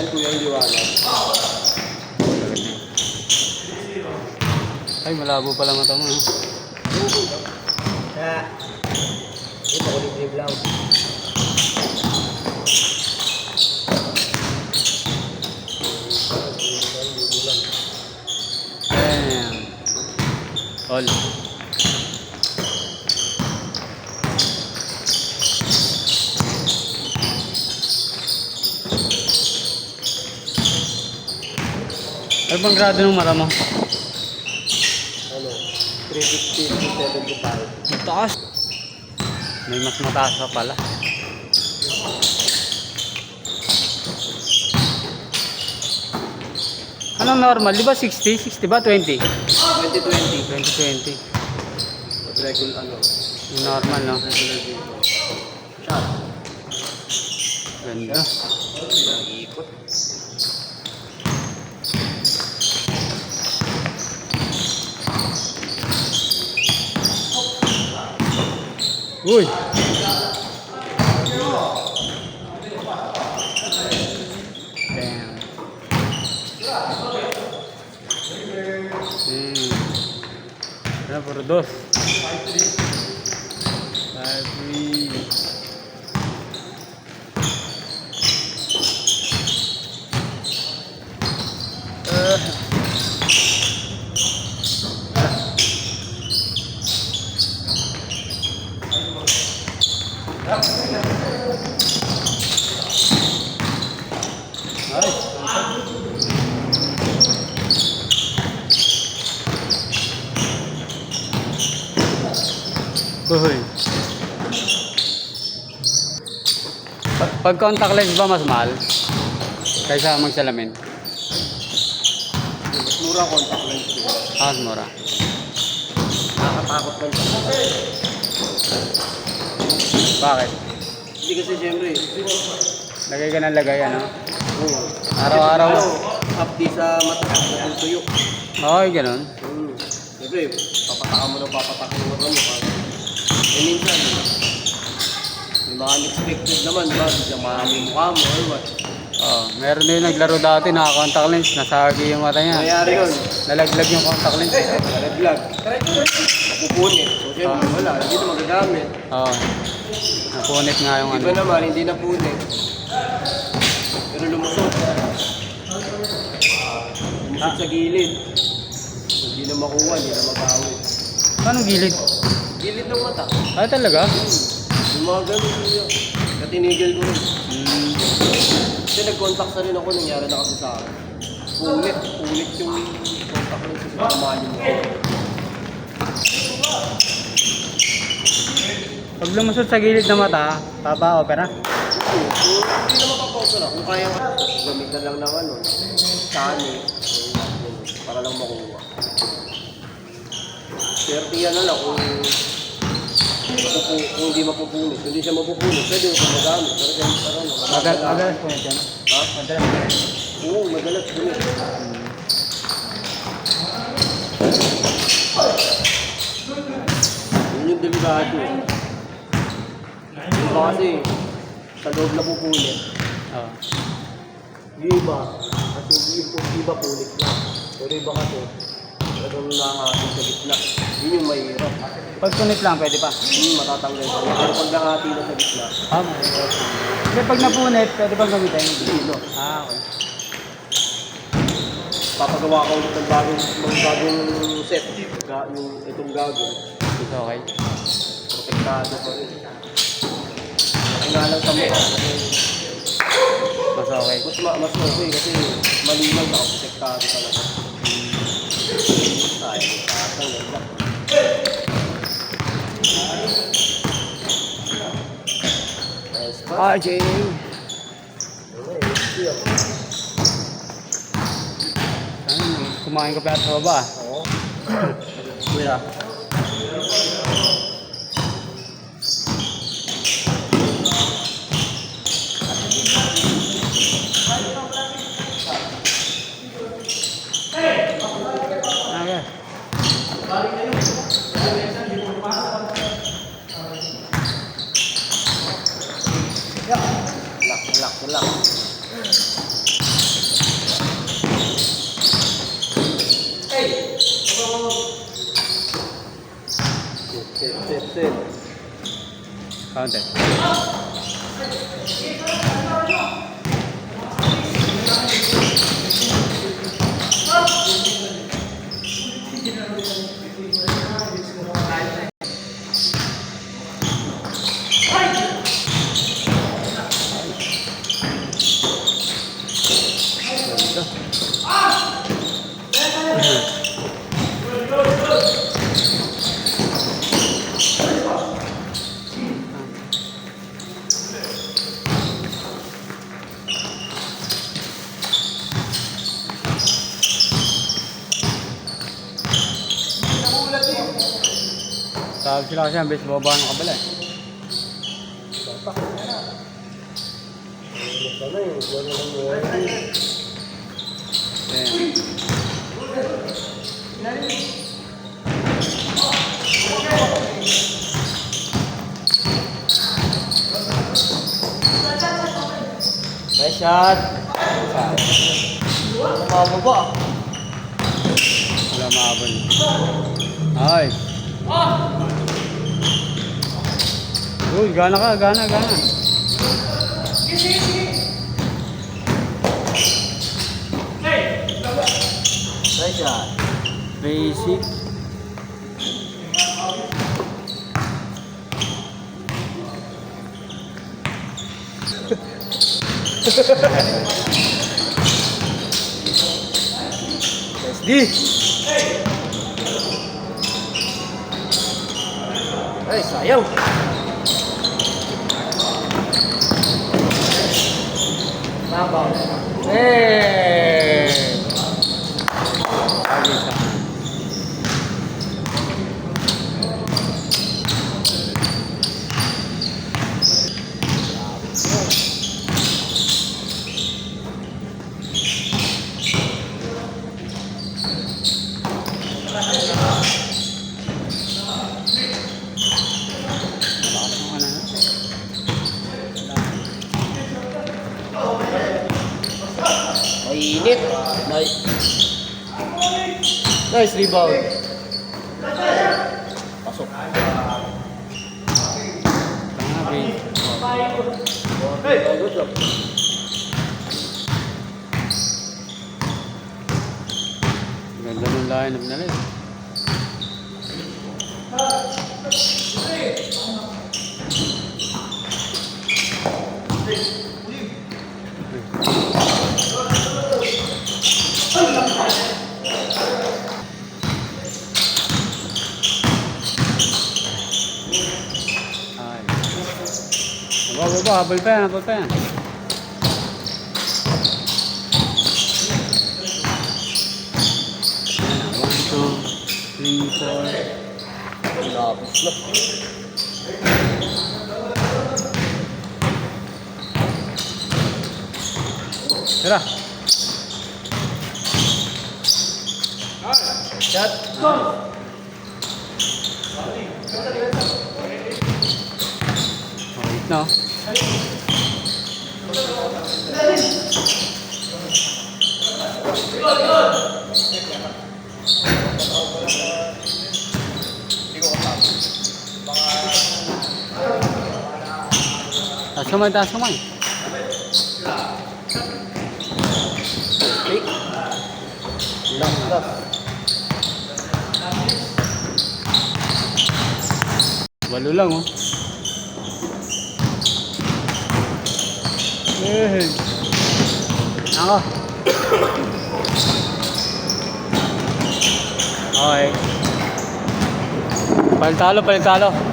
yan, kuya, yung liwanag. Ay, malabo pala mata mo. Kaya, ito ko libre lang. Damn. All. Ano bang grado ng mata mo? Ano, 350 to 75. Mataas. May mas mataas pa pala. Anong normal? Di ba 60? 60 ba? 20? 2020. 2020. Regular, ano, Yung normal, no? regular dito. Shot. Ganda. Ikot. Uy! Damn. Ano, puro dos. 5-3. Nice. Uy. Pag contact lens ba mas mahal? Kaysa magsalamin? Mas mura contact lens. Mas mura. Nakakatakot lang siya. Bakit? Hindi kasi siyempre, Lagay ka ng lagay, ano? oo. Araw-araw. Hapdi sa mata, natutuyo. Okay, ganun. Siyempre, papataka mo ng papataka yung mata mo. Eh minsan, may mga unexpected naman, diba? Biglang marami yung mukha mo, or what? Oh, meron din naglaro dati, naka-contact lens, nasagi yung mata niya. Nangyayari yun, Nalaglag yung contact lens. nalaglag. Napupunit. So siyempre, wala, hindi na magagamit. Oh. Napunit nga yung ano. Iba naman, hindi napunit. Pero lumusot. Lumusot sa gilid. Hindi na makuha, hindi na mabawi. Anong gilid? Gilid ng mata. Ay, talaga? Yung mga ganun yun. Natinigil ko rin. Hmm. Kasi nag-contact na rin ako, nangyari na kasi sa akin. Punit yung contact lens sa samahan yung mukha. Pag lumusot sa gilid ng mata, papa-opera? Hindi na mapapausa na. Kung kaya nga, gamitan lang ng ano, sani, para lang makuha. Swerte yan na lang kung hindi mapupunit. Kung hindi siya mapupunit, pwede mo siya magamit. Pero ganyan parang Madalas po yan. ha? Madalas. Oo, madalas punit. Yun yung delikado. Yung iba kasi, sa loob na pupunit. Oh. Yung iba, kasi yung iba punit lang. Pero iba kasi, talagang nakahati sa gitna. Yun yung mahirap. Pag punit lang, pwede pa. Matatanggal siya. Pero pag nakahati na sa gitna, Kasi pag napunit, pwede pang gamitin. hindi, no? Okay. Papagawa ka ulit ng bagong set. Yung itong gagawin. It's okay. Protektado pa rin. Kasi nga lang sa mukha. Mas okay. Mas okay kasi malinaw na protektado talaga. Sayang, tatang lang. Nice pa. RJ! Kumain ka pa sa baba. Oo. Kuya. Okay. Relax. Set. Counted. Tawag sila kasi ang base baba ng kabila eh. Ayan. Nice shot. Mababa. Wala maabon. Ay. Uy, gana ka, gana. Nice shot. Basic. SD. Ay, sayang. Nabaw. Lagi sa Mainit. Nice. Nice rebound. Pasok. Good job. ganda ng lineup nila eh. Ay. Baba, habol pa yan. Ayan, 1, 2, 3, 4. Lapis na. Tara. Shot. Wait na. Taas kamay. Pick. Last. Walo lang oh. Eh. Ako. Okay. Palitalo.